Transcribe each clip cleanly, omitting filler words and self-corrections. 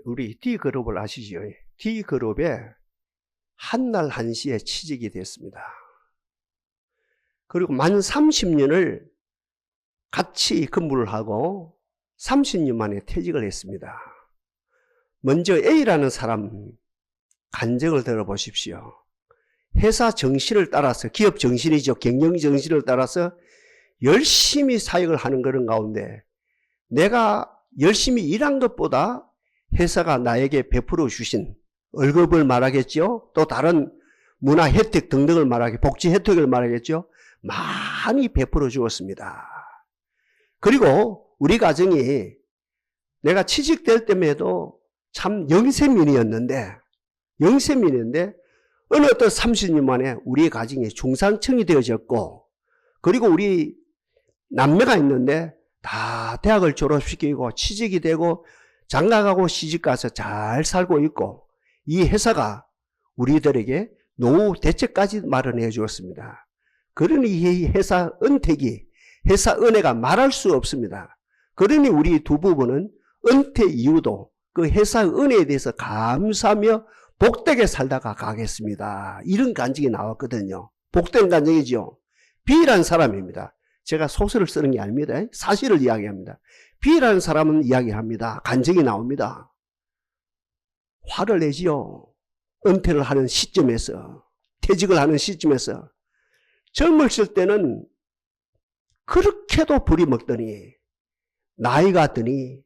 우리 D그룹을 아시죠? D그룹에 한날 한시에 취직이 됐습니다. 그리고 만 30년을 같이 근무를 하고 30년 만에 퇴직을 했습니다. 먼저 A라는 사람 간증을 들어보십시오. 회사 정신을 따라서, 기업 정신이죠. 경영 정신을 따라서 열심히 사역을 하는 그런 가운데 내가 열심히 일한 것보다 회사가 나에게 베풀어 주신 월급을 말하겠죠. 또 다른 문화 혜택 등등을 말하겠죠. 복지 혜택을 말하겠죠. 많이 베풀어 주었습니다. 그리고 우리 가정이 내가 취직될 때에도 참 영세민이었는데 어느 어떤 30년 만에 우리 가정이 중산층이 되어졌고, 그리고 우리 남매가 있는데 다 대학을 졸업시키고 취직이 되고 장가가고 시집가서 잘 살고 있고, 이 회사가 우리들에게 노후 대책까지 마련해 주었습니다. 그러니 이 회사 은택이, 회사 은혜가 말할 수 없습니다. 그러니 우리 두 부부는 은퇴 이후도 그 회사 은혜에 대해서 감사하며 복되게 살다가 가겠습니다. 이런 간증이 나왔거든요. 복된 간증이죠. B라는 사람입니다. 제가 소설을 쓰는 게 아닙니다. 사실을 이야기합니다. B라는 사람은 이야기합니다. 간증이 나옵니다. 화를 내지요. 은퇴를 하는 시점에서, 퇴직을 하는 시점에서 젊었을 때는 그렇게도 부리 먹더니 나이가 드니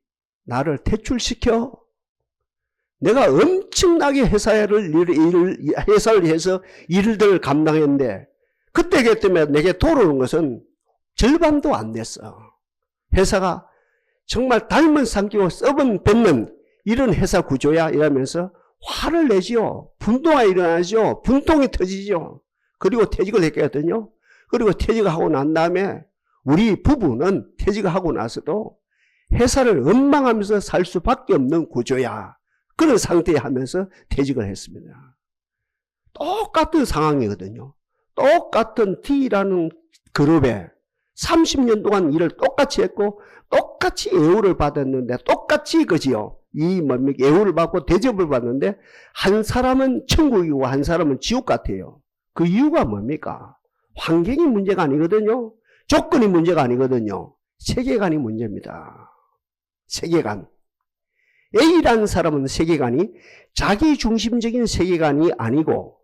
나를 퇴출시켜. 내가 엄청나게 회사를 해서 일들을 감당했는데 그때 때문에 내게 돌아오는 것은 절반도 안 됐어. 회사가 정말 닮은 삼키고 썩은 뱉는 이런 회사 구조야 이러면서 화를 내지요. 분노가 일어나죠. 분통이 터지죠. 그리고 퇴직을 했거든요. 그리고 퇴직을 하고 난 다음에 우리 부부는 퇴직을 하고 나서도 회사를 원망하면서 살 수밖에 없는 구조야. 그런 상태에 하면서 퇴직을 했습니다. 똑같은 상황이거든요. 똑같은 D라는 그룹에 30년 동안 일을 똑같이 했고 똑같이 예우를 받았는데, 똑같이 그지요. 이 뭡니까? 예우를 받고 대접을 받는데 한 사람은 천국이고 한 사람은 지옥 같아요. 그 이유가 뭡니까? 환경이 문제가 아니거든요. 조건이 문제가 아니거든요. 세계관이 문제입니다. 세계관. A라는 사람은 세계관이 자기 중심적인 세계관이 아니고,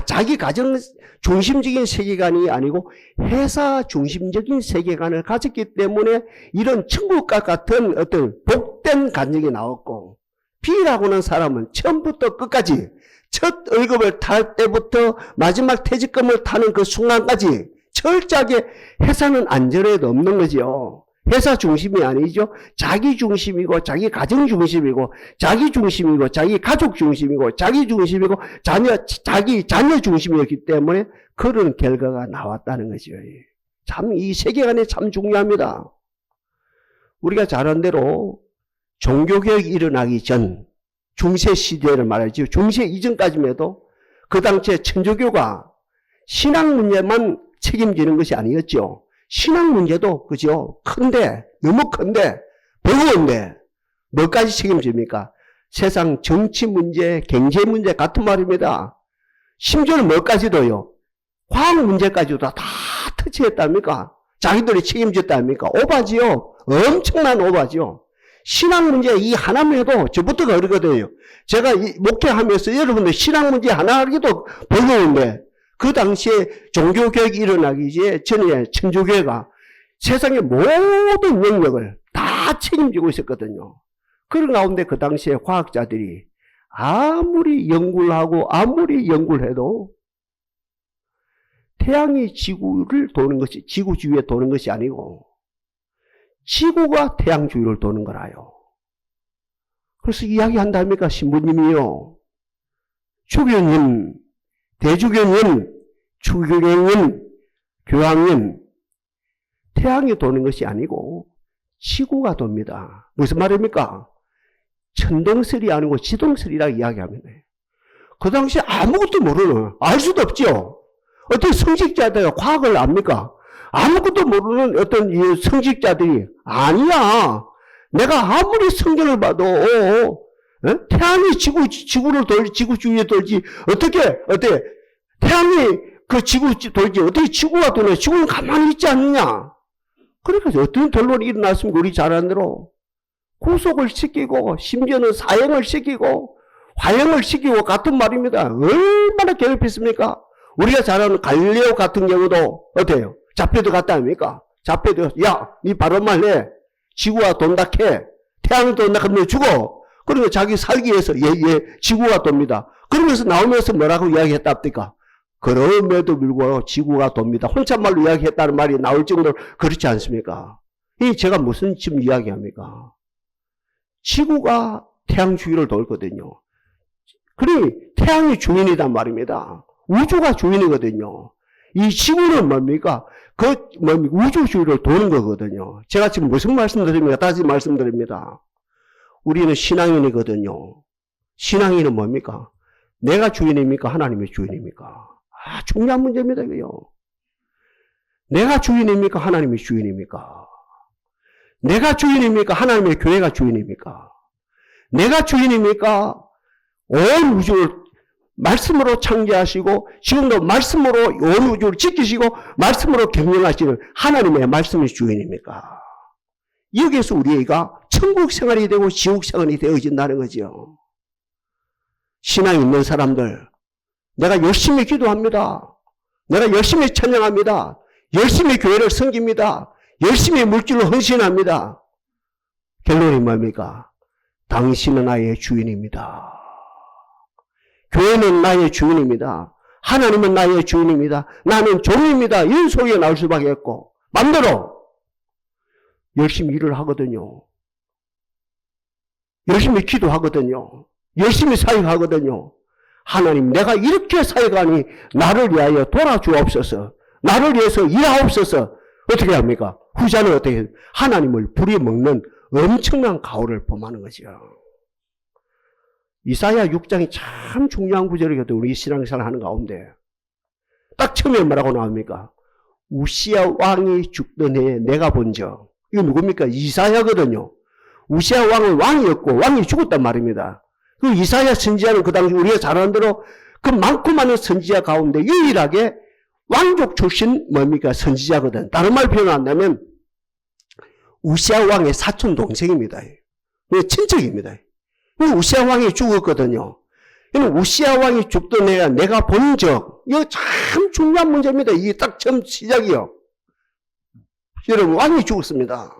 자기 가정 중심적인 세계관이 아니고 회사 중심적인 세계관을 가졌기 때문에 이런 천국과 같은 어떤 복된 간증이 나왔고, B라고는 사람은 처음부터 끝까지 첫 월급을 탈 때부터 마지막 퇴직금을 타는 그 순간까지 철저하게 회사는 안전에도 없는 거죠. 회사 중심이 아니죠. 자기 중심이고 자기 가정 중심이고 자기 중심이고 자기 가족 중심이고 자기 중심이고 자기 자녀 중심이었기 때문에 그런 결과가 나왔다는 거죠. 참 이 세계관이 참 중요합니다. 우리가 잘 아는 대로 종교개혁이 일어나기 전 중세시대를 말하죠. 중세 이전까지만 해도 그 당시에 천주교가 신앙 문제만 책임지는 것이 아니었죠. 신앙 문제도 그죠? 큰데, 너무 큰데, 버거운데 뭐까지 책임집니까? 세상 정치 문제, 경제 문제 같은 말입니다. 심지어는 뭐까지도요? 과학 문제까지도 다 터치했답니까? 자기들이 책임졌답니까? 오바지요. 엄청난 오바지요. 신앙 문제 이 하나만 해도 저부터가 그러거든요. 제가 목회하면서 여러분들 신앙 문제 하나 하기도 버거운데, 그 당시에 종교개혁이 일어나기 전에 천주교회가 세상의 모든 영역을 다 책임지고 있었거든요. 그런 가운데 그 당시에 과학자들이 아무리 연구를 하고 아무리 연구를 해도 태양이 지구를 도는 것이, 지구 주위에 도는 것이 아니고 지구가 태양 주위를 도는 거라요. 그래서 이야기한답니까? 신부님이요. 주교님, 대주교님, 추교교님, 교황님, 태양이 도는 것이 아니고 지구가 돕니다. 무슨 말입니까? 천동설이 아니고 지동설이라고 이야기하면 돼요. 그 당시에 아무것도 모르는, 알 수도 없죠. 어떤 성직자들이 과학을 압니까? 아무것도 모르는 어떤 성직자들이, 아니야. 내가 아무리 성경을 봐도 태양이 지구를 지구 주위에 돌지, 어떻게, 태양이 그 지구 돌지, 어떻게 지구가 도냐? 지구는 가만히 있지 않느냐? 그러니까 어떤 결론이 일어났습니까? 우리 잘 아는 대로. 구속을 시키고, 심지어는 사형을 시키고, 화형을 시키고 같은 말입니다. 얼마나 괴롭혔습니까? 우리가 잘 아는 갈릴레오 같은 경우도 어때요? 잡혀도 갔다 합니까? 잡혀도, 야, 니 바른 말 해. 지구가 돈다 캐. 태양이 돈다 하면 죽어. 그러니까 자기 살기 위해서, 지구가 돕니다. 그러면서 나오면서 뭐라고 이야기했답니까? 그럼에도 불구하고 지구가 돕니다. 혼잣말로 이야기했다는 말이 나올 정도로 그렇지 않습니까? 이 제가 무슨 지금 이야기합니까? 지구가 태양 주위를 돌거든요. 그러니 태양이 주인이란 말입니다. 우주가 주인이거든요. 이 지구는 뭡니까? 우주 주위를 도는 거거든요. 제가 지금 무슨 말씀드립니까? 다시 말씀드립니다. 우리는 신앙인이거든요. 신앙인은 뭡니까? 내가 주인입니까? 하나님의 주인입니까? 중요한 문제입니다, 이거요. 내가 주인입니까? 하나님의 주인입니까? 내가 주인입니까? 하나님의 교회가 주인입니까? 내가 주인입니까? 온 우주를 말씀으로 창조하시고 지금도 말씀으로 온 우주를 지키시고 말씀으로 경영하시는 하나님의 말씀의 주인입니까? 여기에서 우리가 천국 생활이 되고 지옥 생활이 되어진다는 거죠. 신앙 있는 사람들, 내가 열심히 기도합니다. 내가 열심히 찬양합니다. 열심히 교회를 섬깁니다. 열심히 물질로 헌신합니다. 결론이 뭡니까? 당신은 나의 주인입니다. 교회는 나의 주인입니다. 하나님은 나의 주인입니다. 나는 종입니다. 이런 소리가 나올 수밖에 없고 맘대로 열심히 일을 하거든요. 열심히 기도하거든요. 열심히 사역하거든요. 하나님, 내가 이렇게 사역하니 나를 위하여 돌아주옵소서. 나를 위해서 일하옵소서. 어떻게 합니까? 후자는 어떻게 해요? 하나님을 부려먹는 엄청난 가오를 범하는 거죠. 이사야 6장이 참 중요한 구절이거든요. 우리 신앙생활 하는 가운데. 딱 처음에 뭐라고 나옵니까? 우시야 왕이 죽던 해에 내가 본 적. 이거 누굽니까? 이사야거든요. 우시야 왕은 왕이었고 왕이 죽었단 말입니다. 그 이사야 선지자는 그 당시 우리가 잘 아는 대로 그 많고 많은 선지자 가운데 유일하게 왕족 출신 뭡니까? 선지자거든. 다른 말 표현한다면 우시야 왕의 사촌 동생입니다. 친척입니다. 우시야 왕이 죽었거든요. 우시야 왕이 죽던 해에 내가 본 적, 이거 참 중요한 문제입니다. 이게 딱 처음 시작이요. 여러분, 왕이 죽었습니다.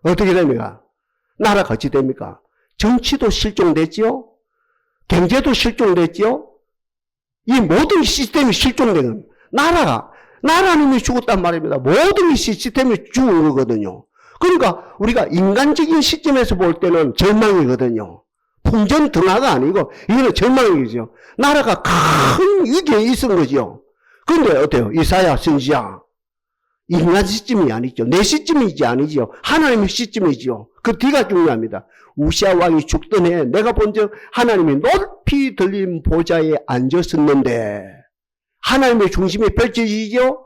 어떻게 됩니까? 나라가 어찌 됩니까? 정치도 실종됐지요? 경제도 실종됐지요? 이 모든 시스템이 실종되는 나라님이 죽었단 말입니다. 모든 시스템이 죽은 거거든요. 그러니까 우리가 인간적인 시점에서 볼 때는 절망이거든요. 풍전등화가 아니고 이거는 절망이죠. 나라가 큰 위기에 있은 거죠. 그런데 어때요? 이사야 선지자 인간 시점이 아니죠. 내 시점이지 아니죠. 하나님의 시점이죠. 그 뒤가 중요합니다. 우시야 왕이 죽던 해에 내가 본 적 하나님이 높이 들린 보좌에 앉았었는데 하나님의 중심이 펼쳐지죠.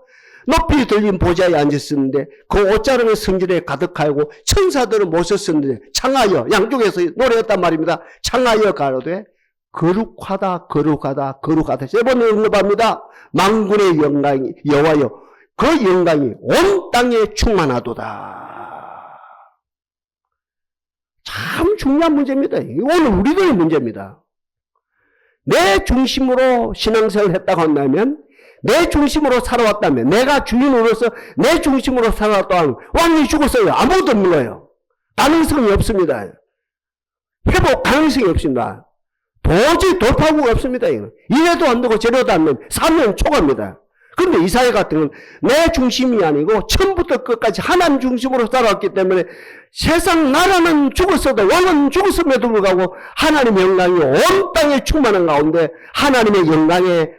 높이 들린 보좌에 앉았었는데 그 옷자락의 성전에 가득하고 천사들은 모셨었는데 창하여 양쪽에서 노래했단 말입니다. 창하여 가로되 거룩하다 거룩하다 거룩하다 세 번 언급합니다. 만군의 영광이 여호와여 그 영광이 온 땅에 충만하도다. 참 중요한 문제입니다. 오늘 우리들의 문제입니다. 내 중심으로 신앙생활을 했다고 한다면 내 중심으로 살아왔다면 내가 주인으로서 내 중심으로 살아왔다면 왕이 죽었어요. 아무것도 없는 거예요. 가능성이 없습니다. 회복 가능성이 없습니다. 도저히 돌파구가 없습니다. 이래도 안 되고 저래도 안 되면 사면 초과입니다. 그런데 이사야 같은 건 내 중심이 아니고 처음부터 끝까지 하나님 중심으로 살아왔기 때문에 세상 나라는 죽었어도 왕은 죽었음에도 불구하고 하나님의 영광이 온 땅에 충만한 가운데 하나님의 영광의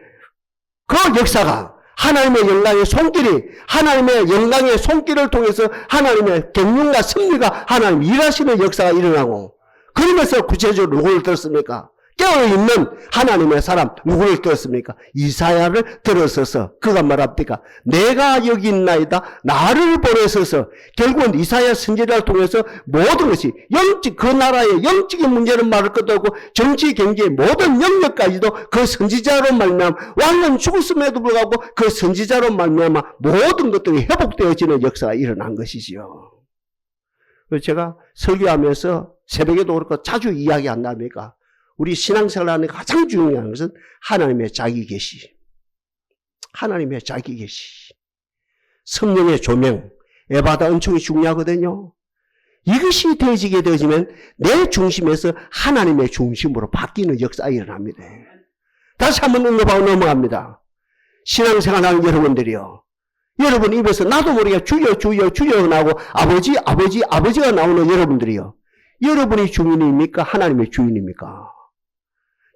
그 역사가 하나님의 영광의 손길이 하나님의 영광의 손길을 통해서 하나님의 경륜과 승리가 하나님 일하시는 역사가 일어나고 그러면서 구체적으로 누구를 들었습니까? 깨어있는 하나님의 사람 누구를 들었습니까? 이사야를 들어서서 그가 말합니까? 내가 여기 있나이다 나를 보내서서 결국은 이사야 선지자를 통해서 모든 것이 영적 그 나라의 영적인 문제는 말할 것도 없고 정치 경제의 모든 영역까지도 그 선지자로 말미암아 왕은 죽었음에도 불구하고 그 선지자로 말미암아 모든 것들이 회복되어지는 역사가 일어난 것이지요. 그래서 제가 설교하면서 새벽에도 그렇고 자주 이야기한답니까? 우리 신앙생활하는 가장 중요한 것은 하나님의 자기 계시. 하나님의 자기 계시. 성령의 조명, 에바다 은총이 중요하거든요. 이것이 되어지면 내 중심에서 하나님의 중심으로 바뀌는 역사가 일어납니다. 다시 한번 언급하고 넘어갑니다. 신앙생활하는 여러분들이요. 여러분 입에서 나도 모르게 주여 주여 주여 나오고 아버지 아버지 아버지가 나오는 여러분들이요. 여러분이 주인입니까? 하나님의 주인입니까?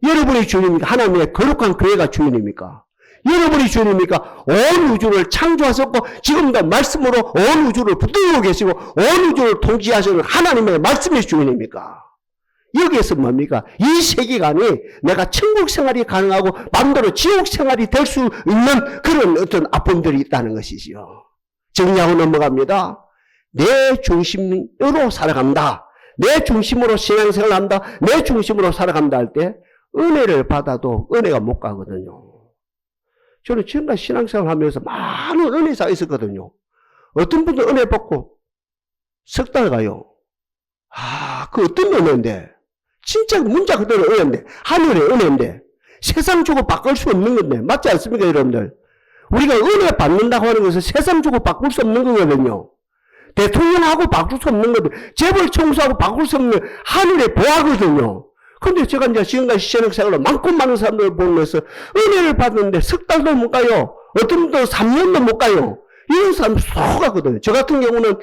여러분이 주인입니까? 하나님의 거룩한 교회가 주인입니까? 여러분이 주인입니까? 온 우주를 창조하셨고 지금도 말씀으로 온 우주를 붙들고 계시고 온 우주를 통치하시는 하나님의 말씀의 주인입니까? 여기에서 뭡니까? 이 세계관이 내가 천국 생활이 가능하고 마음대로 지옥 생활이 될 수 있는 그런 어떤 아픔들이 있다는 것이지요. 정리하고 넘어갑니다. 내 중심으로 살아간다. 내 중심으로 신앙생활을 한다. 내 중심으로 살아간다 할 때 은혜를 받아도 은혜가 못 가거든요. 저는 지금까지 신앙생활 하면서 많은 은혜사가 있었거든요. 어떤 분들 은혜 받고 석 달 가요. 그 어떤 은혜인데? 진짜 문자 그대로 은혜인데, 하늘의 은혜인데, 세상 주고 바꿀 수 없는 건데, 맞지 않습니까, 여러분들? 우리가 은혜 받는다고 하는 것은 세상 주고 바꿀 수 없는 거거든요. 대통령하고 바꿀 수 없는 거든, 재벌 총수하고 바꿀 수 없는 하늘의 보화거든요. 근데 제가 이제 지금까지 신앙생활로 많고 많은 사람들을 보면서 은혜를 받는데 석 달도 못 가요. 어떤 분들은 3년도 못 가요. 이런 사람 속하거든요. 저 같은 경우는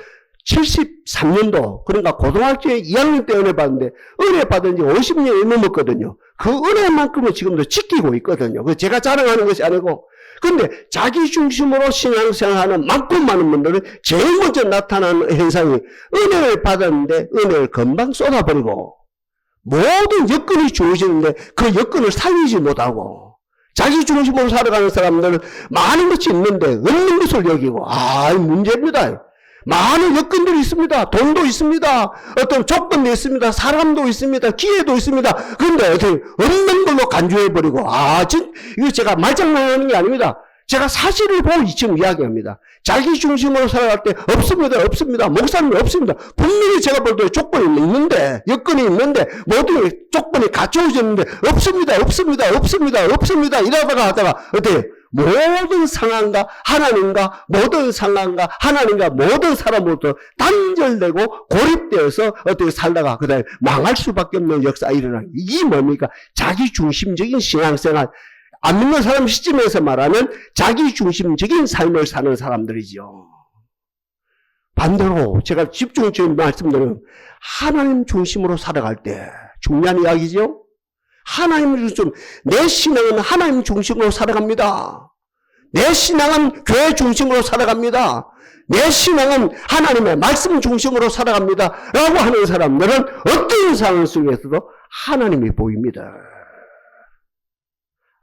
73년도, 그러니까 고등학교 2학년 때 은혜 받는데, 은혜 받은 지 50년이 넘었거든요. 그 은혜만큼은 지금도 지키고 있거든요. 그 제가 자랑하는 것이 아니고. 근데 자기 중심으로 신앙생활하는 많고 많은 분들은 제일 먼저 나타나는 현상이 은혜를 받았는데 은혜를 금방 쏟아버리고, 모든 여건이 주어지는데 그 여건을 살리지 못하고, 자기 중심으로 살아가는 사람들은 많은 것이 있는데 없는 것을 여기고, 문제입니다. 많은 여건들이 있습니다. 돈도 있습니다. 어떤 조건도 있습니다. 사람도 있습니다. 기회도 있습니다. 그런데 어떻게 없는 걸로 간주해버리고, 이거 제가 말장난하는 게 아닙니다. 제가 사실을 보고 지금 이야기합니다. 자기 중심으로 살아갈 때 없습니다. 목사님 없습니다. 분명히 제가 볼 때 조건이 있는데, 여건이 있는데, 모든 조건이 갖춰졌는데 없습니다. 이러다가 하다가 어떻게 모든 상황과 하나님과 모든 상황과 하나님과 모든 사람으로부터 단절되고 고립되어서 어떻게 살다가 그다음에 망할 수밖에 없는 역사가 일어나는, 이게 뭡니까? 자기 중심적인 신앙생활, 안 믿는 사람 시점에서 말하면 자기 중심적인 삶을 사는 사람들이죠. 반대로 제가 집중적인 말씀드리면 하나님 중심으로 살아갈 때 중요한 이야기죠. 하나님 중심, 내 신앙은 하나님 중심으로 살아갑니다. 내 신앙은 교회 중심으로 살아갑니다. 내 신앙은 하나님의 말씀 중심으로 살아갑니다. 라고 하는 사람들은 어떤 상황 속에서도 하나님이 보입니다.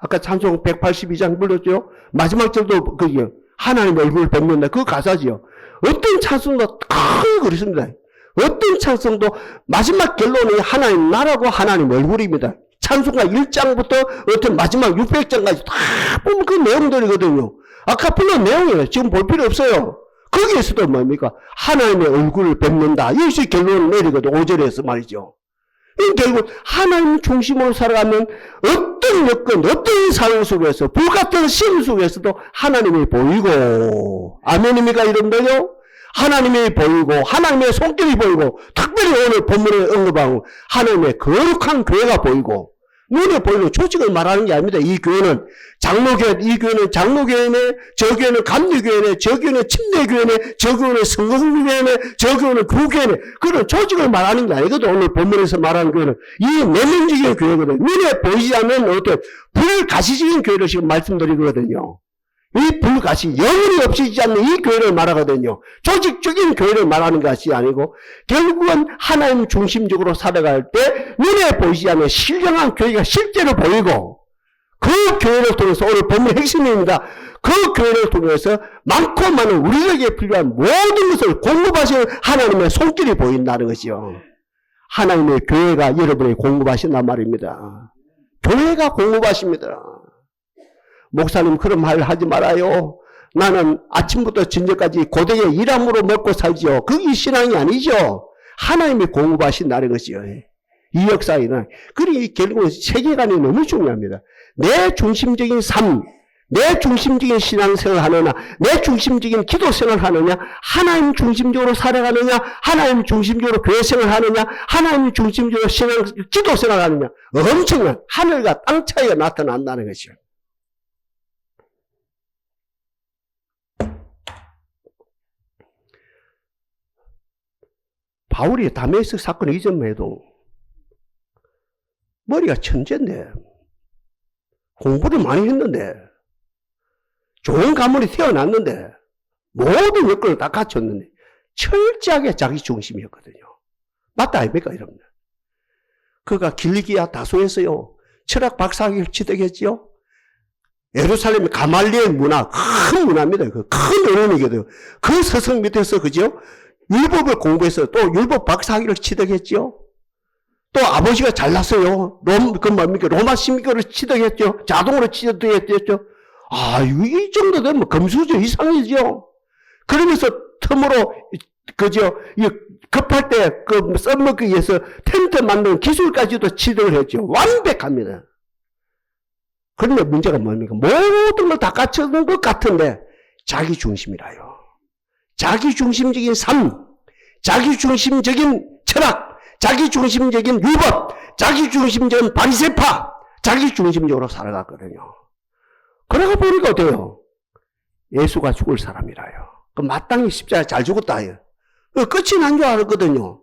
아까 찬송 182장 불렀죠? 마지막 절도 그게 하나님의 얼굴을 뵙는다. 그 가사지요. 어떤 찬송도 다 그렇습니다. 어떤 찬송도 마지막 결론이 하나님 나라고 하나님 얼굴입니다. 찬송가 1장부터 어떤 마지막 600장까지 다 보면 그 내용들이거든요. 아까 불른 내용이에요. 지금 볼 필요 없어요. 거기에서도 뭡니까? 하나님의 얼굴을 뵙는다. 이것이 결론을 내리거든. 5절에서 말이죠. 결국 하나님 중심으로 살아가면 어떤 여건, 어떤 상황 속에서, 불같은 시험 속에서도 하나님이 보이고, 아멘입니까 여러분들요? 하나님이 보이고, 하나님의 손길이 보이고, 특별히 오늘 본문에 언급하고 하나님의 거룩한 교회가 보이고, 눈에 보이는 조직을 말하는 게 아닙니다. 이 교회는 장로교회, 이 교회는 장로교회네, 저 교회는 감리교회네, 저 교회는 침례교회네, 저 교회는 성공교회네, 저 교회는 구교회네. 그런 조직을 말하는 게 아니거든. 오늘 본문에서 말하는 교회는 이 내면적인 교회거든. 눈에 보이지 않는 어떤 불가시적인 교회를 지금 말씀드리거든요. 이 불가시, 영원히 없어지지 않는 이 교회를 말하거든요. 조직적인 교회를 말하는 것이 아니고 결국은 하나님 중심적으로 살아갈 때 눈에 보이지 않는 신령한 교회가 실제로 보이고 그 교회를 통해서 오늘 본문 핵심입니다. 그 교회를 통해서 많고 많은 우리에게 필요한 모든 것을 공급하시는 하나님의 손길이 보인다는 것이요. 하나님의 교회가 여러분에게 공급하신단 말입니다. 교회가 공급하십니다. 목사님 그런 말 하지 말아요. 나는 아침부터 저녁까지 고되게 일함으로 먹고 살지요. 그게 신앙이 아니죠. 하나님이 공급하신다는 것이요. 이 역사에는. 그러니 결국은 세계관이 너무 중요합니다. 내 중심적인 삶, 내 중심적인 신앙생활을 하느냐, 내 중심적인 기도생활을 하느냐, 하나님 중심적으로 살아가느냐, 하나님 중심적으로 교회생활을 하느냐, 하나님 중심적으로 기도생활을 하느냐, 엄청난 하늘과 땅 차이가 나타난다는 것이요. 바울이 다메섹 사건 이전만 해도 머리가 천재인데 공부를 많이 했는데 좋은 가문이 태어났는데 모든 여건을 다 갖췄는데 철저하게 자기 중심이었거든요. 맞다 아닙니까 여러분? 그가 길리기아 다소에서요 철학 박사학위를 취득했지요. 예루살렘의 가말리엘 문화 큰 문화입니다. 그 큰 어른이거든요. 그 스승 밑에서 그죠? 율법을 공부해서 또 율법 박사학위를 취득했지요. 또 아버지가 잘났어요. 로마 신교를 취득했죠. 자동으로 취득했죠. 아, 이 정도 되면 금수저 이상이죠. 그러면서 틈으로 그죠? 급할 때 그 써먹기 위해서 텐트 만드는 기술까지도 취득을 했죠. 완벽합니다. 그런데 문제가 뭡니까? 모든 걸 다 갖춰놓은 것 같은데 자기 중심이라요. 자기 중심적인 삶, 자기 중심적인 철학, 자기 중심적인 율법, 자기 중심적인 바리새파, 자기 중심적으로 살아갔거든요. 그러고 보니까 어때요? 예수가 죽을 사람이라요. 그 마땅히 십자가에 잘 죽었다 해요. 끝이 난 줄 알았거든요.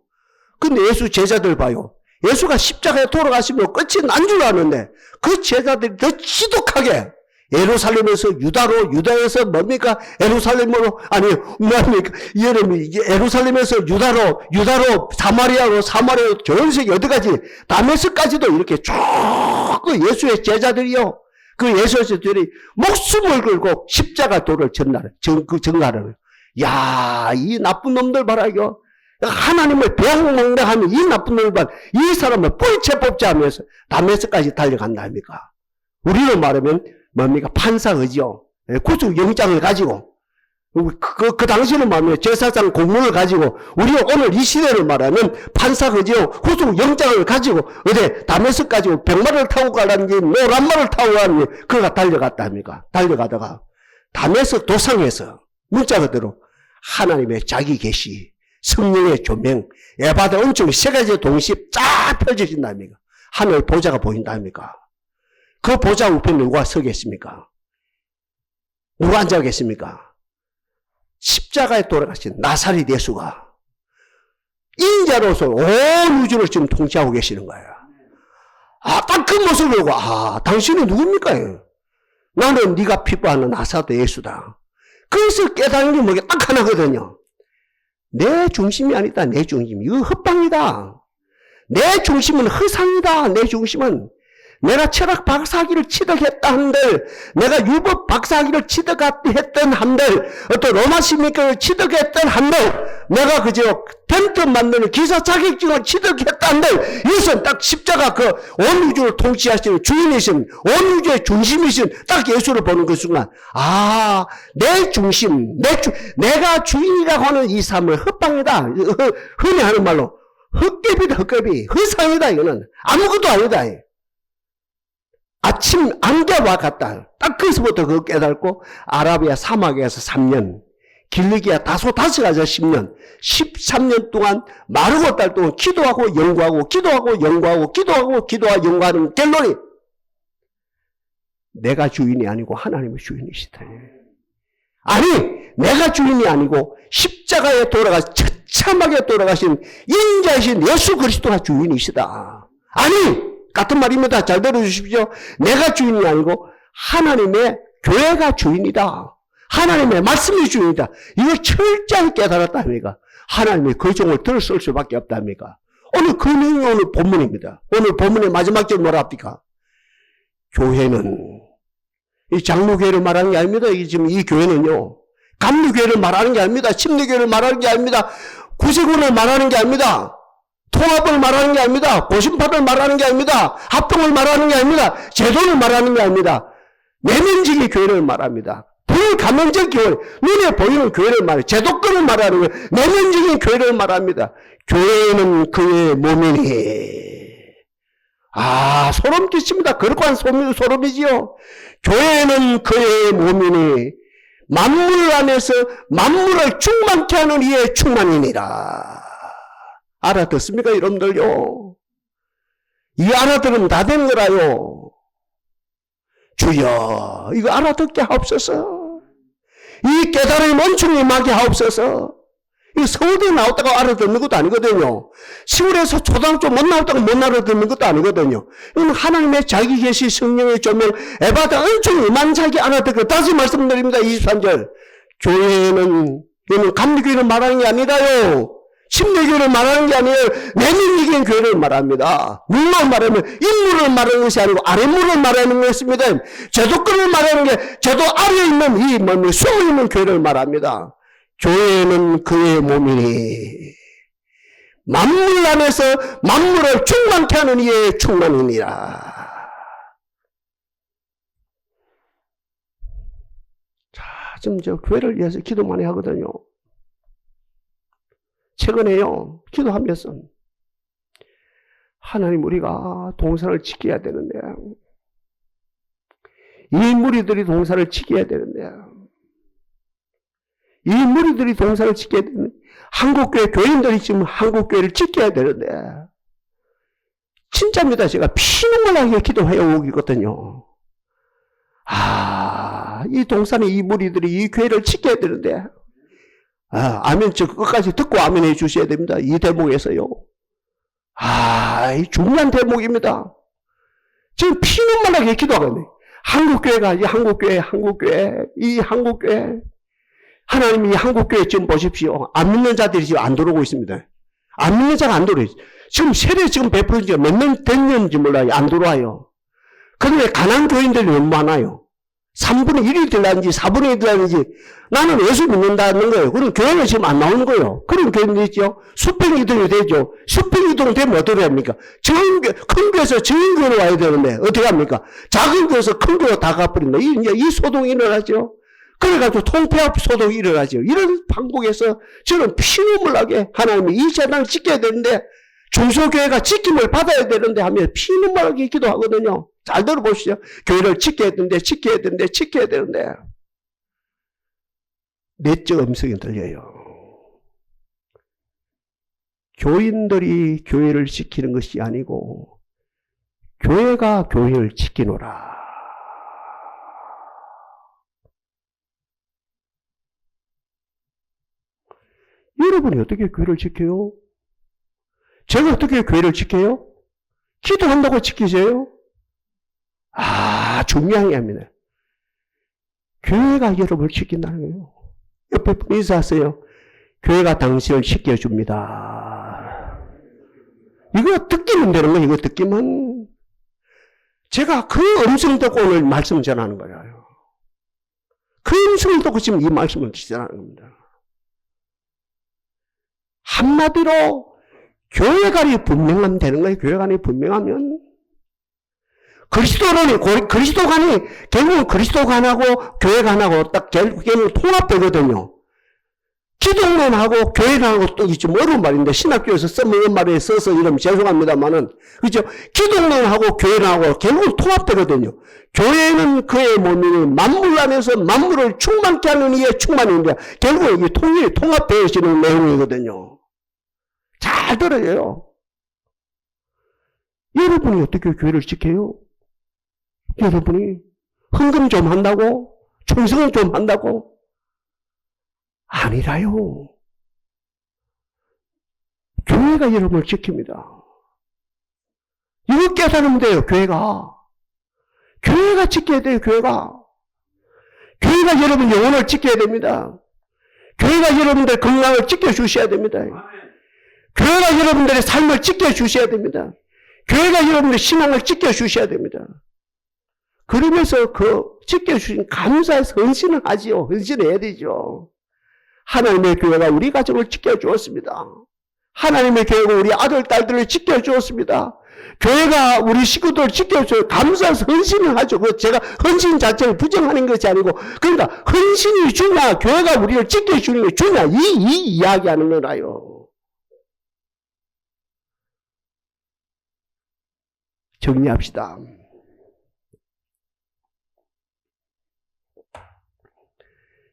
근데 예수 제자들 봐요. 예수가 십자가에 돌아가시면 끝이 난 줄 아는데 그 제자들이 더 지독하게 예루살렘에서 유다로, 유다에서 뭡니까? 예루살렘으로, 아니, 뭡니까? 예름이 예루살렘에서 유다로, 유다로, 사마리아로, 사마리아로, 전세 여기까지, 다메섹까지도 이렇게 쭉, 그 예수의 제자들이요. 그 예수의 제자들이 목숨을 걸고 십자가 도를 전가를. 야, 이 나쁜 놈들 봐라, 이거. 하나님을 배양망대하면 이 나쁜 놈들 봐라. 이 사람을 뿌리채 뽑자 하면서 다메섹까지 달려간다 아닙니까? 우리로 말하면 뭡니까? 판사의지요. 구속 영장을 가지고 그 당시는 말하면 제사장 공문을 가지고 우리가 오늘 이 시대를 말하면 판사의지요. 구속 영장을 가지고 어디 다메섹 가지고 백마를 타고 가라는 게 노란 말을 타고 가는 게 그가 달려갔다 합니까? 달려가다가 다메섹 도상에서 문자 그대로 하나님의 자기 계시, 성령의 조명, 에바다 은총 세 가지 동시에 쫙 펼쳐진다 합니까? 하늘 보좌가 보인다 합니까? 그 보좌 우편에 누가 서겠습니까? 누가 앉아겠습니까? 십자가에 돌아가신 나사렛 예수가 인자로서 온 우주를 지금 통치하고 계시는 거예요. 아, 딱 그 모습을 보고 당신은 누굽니까? 나는 네가 피부하는 나사렛 예수다. 그래서 깨달은 게 뭐게 딱 하나거든요. 내 중심이 아니다. 내 중심. 이거 헛방이다. 내 중심은 허상이다. 내 중심은 내가 철학 박사학위를 취득했다 한들, 내가 율법 박사학위를 취득했던 한들, 어떤 로마 시민권을 취득했던 한들, 내가 그저 텐트 만드는 기사 자격증을 취득했다 한들, 이것은 딱 십자가 그 온 우주를 통치하시는 주인이신, 온 우주의 중심이신 딱 예수를 보는 그 순간, 내 중심, 내가 주인이라고 하는 이 삶은 헛방이다. 흔히 하는 말로 헛개비다, 헛개비. 허상이다, 이거는. 아무것도 아니다. 아침 안개와 같다. 딱 거기서부터 그거 깨닫고 아라비아 사막에서 3년, 길리기아 다소 가서 10년, 13년 동안 마르고 달 동안 기도하고 연구하고 기도하고 연구하고 기도하고 연구하는 결론이 내가 주인이 아니고 하나님의 주인이시다. 아니, 내가 주인이 아니고 십자가에 처참하게 돌아가신 인자이신 예수 그리스도가 주인이시다. 아니, 같은 말입니다. 잘 들어주십시오. 내가 주인이 아니고 하나님의 교회가 주인이다. 하나님의 말씀이 주인이다. 이거 철저히 깨달았다 아닙니까? 하나님의 그 종을 들었을 수밖에 없다 아닙니까? 오늘 그 내용이 오늘 본문입니다. 오늘 본문의 마지막 절 뭐라 합니까? 교회는 이 장로교회를 말하는 게 아닙니다. 지금 이 교회는요. 감리교회를 말하는 게 아닙니다. 침례교회를 말하는 게 아닙니다. 구세군을 말하는 게 아닙니다. 통합을 말하는 게 아닙니다. 고심파를 말하는 게 아닙니다. 합동을 말하는 게 아닙니다. 제도를 말하는 게 아닙니다. 내면적인 교회를 말합니다. 불가면적 교회, 눈에 보이는 교회를 말해요. 제도권을 말하는 거예요. 내면적인 교회를 말합니다. 교회는 그의 몸이니. 소름 끼칩니다. 거룩한 소름이지요. 교회는 그의 몸이니 만물 안에서 만물을 충만케 하는 이의 충만이니라. 알아듣습니까 여러분들요? 이 알아들으면 다 되는 거라요. 주여 이거 알아듣게 하옵소서. 이 깨달음이 멈춤이 임하게 하옵소서. 이거 서울대 나왔다고 알아듣는 것도 아니거든요. 시골에서 초등학교 못 나왔다고 못 알아듣는 것도 아니거든요. 이건 하나님의 자기 계시 성령의 조명 에바다 엄청 임한 자기 알아듣고 다시 말씀드립니다. 23절 교회는 이는 감리교회를 말하는 게 아니라요. 침례교회를 말하는 게 아니에요. 내면적인 교회를 말합니다. 물로 말하면 인물을 말하는 것이 아니고 아랫물을 말하는 것입니다. 제도권을 말하는 게 제도 아래에 있는 이 숨어 있는 교회를 말합니다. 교회는 그의 몸이니 만물 안에서 만물을 충만케 하는 이의 충만이니라. 자, 지금 저 교회를 위해서 기도 많이 하거든요. 최근에요, 기도하면서 하나님 우리가 동산을 지켜야 되는데 이 무리들이 동산을 지켜야 되는데 이 무리들이 동산을 지켜야 되는데 한국교회 교인들이 지금 한국교회를 지켜야 되는데 진짜입니다. 제가 피눈물 나게 기도해 오거든요. 이 동산의 이 무리들이 이 교회를 지켜야 되는데 아멘, 저 끝까지 듣고 아멘 해 주셔야 됩니다. 이 대목에서요. 이 중요한 대목입니다. 지금 피눈물 나게 기도하거든요. 한국교회가, 이 한국교회, 이 한국교회. 하나님이 이 한국교회 지금 보십시오. 안 믿는 자들이 지금 안 들어오고 있습니다. 안 믿는 자가 안 들어오고 있어요. 지금 세례 지금 베푸는 지가 몇 년 됐는지 몰라요. 안 들어와요. 그런데 가난 교인들이 너무 많아요. 3분의 1이 들라는지 4분의 1이 들라는지 나는 예수 믿는다는 거예요. 그럼 교회는 지금 안 나오는 거예요. 그럼 교회는 있죠. 수평이동이 되죠. 수평이동 되면 어떻게 합니까? 큰 교회에서 적은 교회로 와야 되는데 어떻게 합니까? 작은 교회에서 큰 교회로 다 가버린다. 이 소동이 일어나죠. 그래가지고 통폐합 소동이 일어나죠. 이런 방법에서 저는 피눈물 나게 하나님이 이 재단을 지켜야 되는데 중소교회가 지킴을 받아야 되는데 하면 피눈물 나게 기도하거든요. 잘 들어보시죠. 교회를 지켜야 되는데 내적 음성이 들려요. 교인들이 교회를 지키는 것이 아니고 교회가 교회를 지키노라. 여러분이 어떻게 교회를 지켜요? 제가 어떻게 교회를 지켜요? 기도한다고 지키세요? 중요한 게 아닙니다. 교회가 여러분을 지킨다는 거예요. 옆에 분 인사하세요. 교회가 당신을 지켜줍니다. 이거 듣기만 되는 거예요. 이거 듣기만. 제가 그 음성 듣고 오늘 말씀 전하는 거예요. 그 음성을 듣고 지금 이 말씀을 전하는 겁니다. 한마디로 교회관이 분명하면 되는 거예요. 교회관이 분명하면 그리스도관이 결국은 그리스도관하고 교회관하고 딱 결국에는 통합되거든요. 기독론하고 교회관하고 또 좀 어려운 말인데 신학교에서 써먹는 말에 써서 이러면 죄송합니다만은 그죠? 기독론하고 교회관하고 결국은 통합되거든요. 교회는 그의 몸이니 만물 안에서 만물을 충만케 하는 이의 충만인데 결국은 이 통합되어지는 내용이거든요. 잘 들어요. 여러분이 어떻게 교회를 지켜요? 여러분이 헌금 좀 한다고? 충성 좀 한다고? 아니라요. 교회가 여러분을 지킵니다. 이거 깨달으면 돼요, 교회가. 교회가 지켜야 돼요, 교회가. 교회가 여러분 영혼을 지켜야 됩니다. 교회가 여러분들 건강을 지켜주셔야 됩니다. 교회가 여러분들의 삶을 지켜주셔야 됩니다. 교회가 여러분들의 신앙을 지켜주셔야 됩니다. 그러면서 그 지켜주신 감사해서 헌신을 하지요. 헌신을 해야 되죠. 하나님의 교회가 우리 가정을 지켜주었습니다. 하나님의 교회가 우리 아들, 딸들을 지켜주었습니다. 교회가 우리 식구들을 지켜줘서 감사해서 헌신을 하죠. 그 제가 헌신 자체를 부정하는 것이 아니고, 그러니까 헌신이 주냐, 교회가 우리를 지켜주는 게 주냐, 이 이야기하는 거라요. 정리합시다.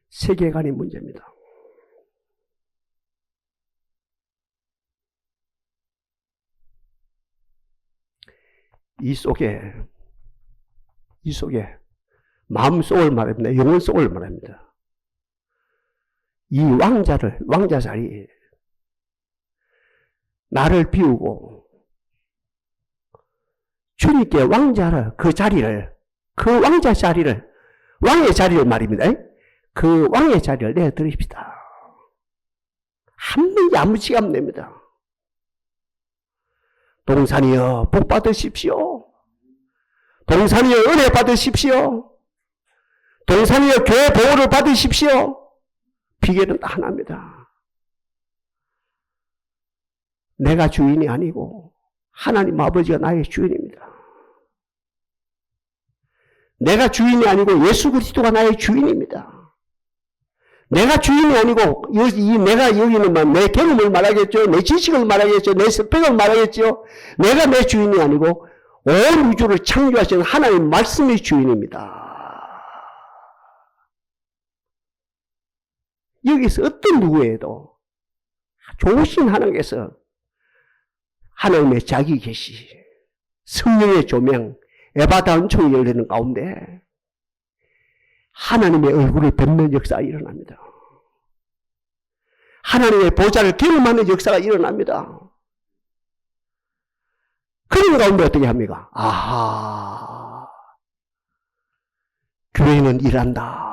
세계관의 문제입니다. 이 속에 마음속을 말합니다. 영혼 속을 말합니다. 이 왕자 자리에 나를 비우고 주님께 왕의 자리를 말입니다. 그 왕의 자리를 내어드립시다. 한 번도 아무 시간 냅니다. 동산이여 복 받으십시오. 동산이여 은혜 받으십시오. 동산이여 교회 보호를 받으십시오. 비결은 하나입니다. 내가 주인이 아니고 하나님 아버지가 나의 주인입니다. 내가 주인이 아니고 예수 그리스도가 나의 주인입니다. 내가 주인이 아니고 내가 여기는 내 경험을 말하겠죠. 내 지식을 말하겠죠. 내 스펙을 말하겠죠. 내가 내 주인이 아니고 온 우주를 창조하시는 하나님 말씀의 주인입니다. 여기서 어떤 누구에도 좋으신 하나님께서 하나님의 자기 계시, 성령의 조명, 에바다 은총이 열리는 가운데 하나님의 얼굴을 뵙는 역사가 일어납니다. 하나님의 보좌를 경험하는 역사가 일어납니다. 그런 가운데 어떻게 합니까? 아하, 교회는 일한다.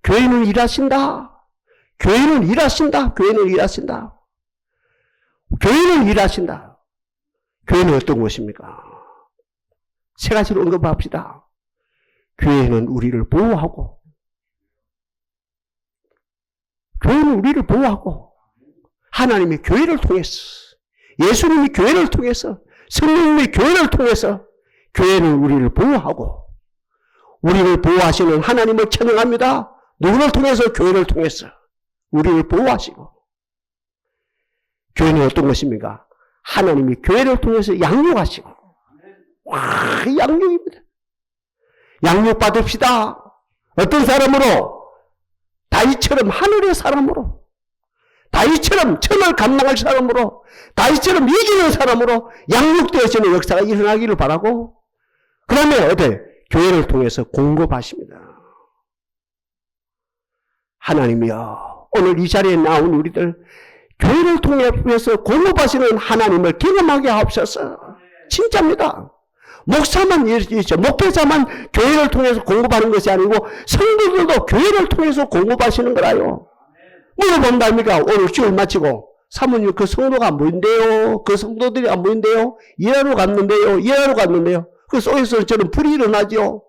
교회는 일하신다. 교회는 일하신다. 교회는 일하신다. 교회는 일하신다. 교회는 어떤 것입니까? 세 가지로 언급합시다. 교회는 우리를 보호하고, 하나님이 교회를 통해서, 예수님이 교회를 통해서, 성령님이 교회를 통해서 교회는 우리를 보호하고, 우리를 보호하시는 하나님을 찬양합니다. 누구를 통해서? 교회를 통해서 우리를 보호하시고, 교회는 어떤 것입니까? 하나님이 교회를 통해서 양육하시고, 와, 양육입니다. 양육 받읍시다. 어떤 사람으로? 다윗처럼 하늘의 사람으로, 다윗처럼 천을 감당할 사람으로, 다윗처럼 이기는 사람으로 양육되어지는 역사가 일어나기를 바라고, 그 다음에 어때? 교회를 통해서 공급하십니다. 하나님이여, 오늘 이 자리에 나온 우리들 교회를 통해서 공급하시는 하나님을 경험하게 하옵소서. 진짜입니다. 목사만, 목회자만 교회를 통해서 공급하는 것이 아니고 성도들도 교회를 통해서 공급하시는 거라요. 물어본다 아닙니까? 오늘 주일 마치고 사모님 그 성도가 안 보인대요. 그 성도들이 안 보인대요. 일하러 갔는데요. 그 속에서 저는 불이 일어나죠.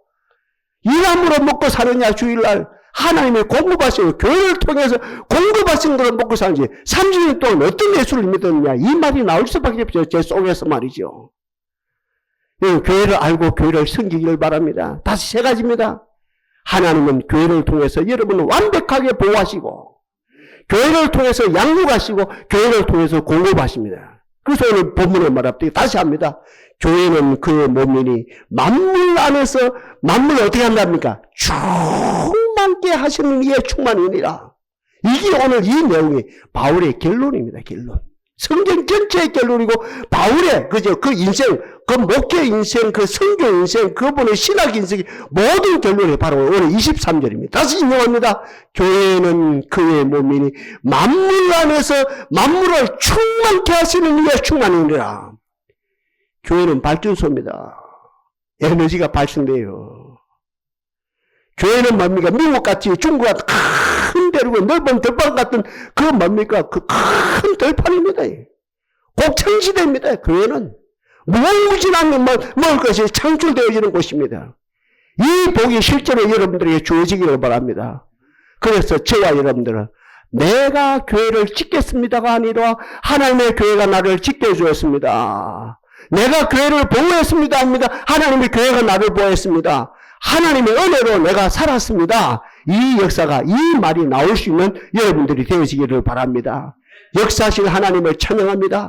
일함으로 먹고 사느냐 주일날. 하나님의 공급하시고 교회를 통해서 공급하신 것을 먹고 사는지 30년 동안 어떤 예수를 믿었느냐 이 말이 나올 수밖에 없죠. 제 속에서 말이죠. 교회를 알고 교회를 섬기기를 바랍니다. 다시 세 가지입니다. 하나님은 교회를 통해서 여러분을 완벽하게 보호하시고, 교회를 통해서 양육하시고, 교회를 통해서 공급하십니다. 그래서 오늘 본문에 말합니다. 다시 합니다. 교회는 그 몸이니 만물 안에서 만물을 어떻게 한답니까? 충만케 하시는 이의 충만이니라. 이게 오늘 이 내용이 바울의 결론입니다. 결론. 성경 전체의 결론이고 바울의 그 인생, 그 목회 인생, 그 선교 인생, 그분의 신학 인생이 모든 결론이 바로 오늘 23절입니다. 다시 인용합니다. 교회는 그의 몸이니 만물 안에서 만물을 충만케 하시는 이의 충만이니라. 교회는 발전소입니다. 에너지가 발생돼요. 교회는 뭡니까? 미국같이 중국같이 큰 데리고 넓은 들판 같은 그 뭡니까? 그 큰 들판입니다. 곡창지대입니다. 교회는 무궁무진한 먹을 것이 창출되어지는 곳입니다. 이 복이 실제로 여러분들에게 주어지기를 바랍니다. 그래서 저와 여러분들은 내가 교회를 짓겠습니다가 아니라 하나님의 교회가 나를 짓게 해주었습니다. 내가 교회를 보호했습니다 합니다. 하나님의 교회가 나를 보호했습니다. 하나님의 은혜로 내가 살았습니다. 이 역사가, 이 말이 나올 수 있는 여러분들이 되어지기를 바랍니다. 역사실 하나님을 찬양합니다.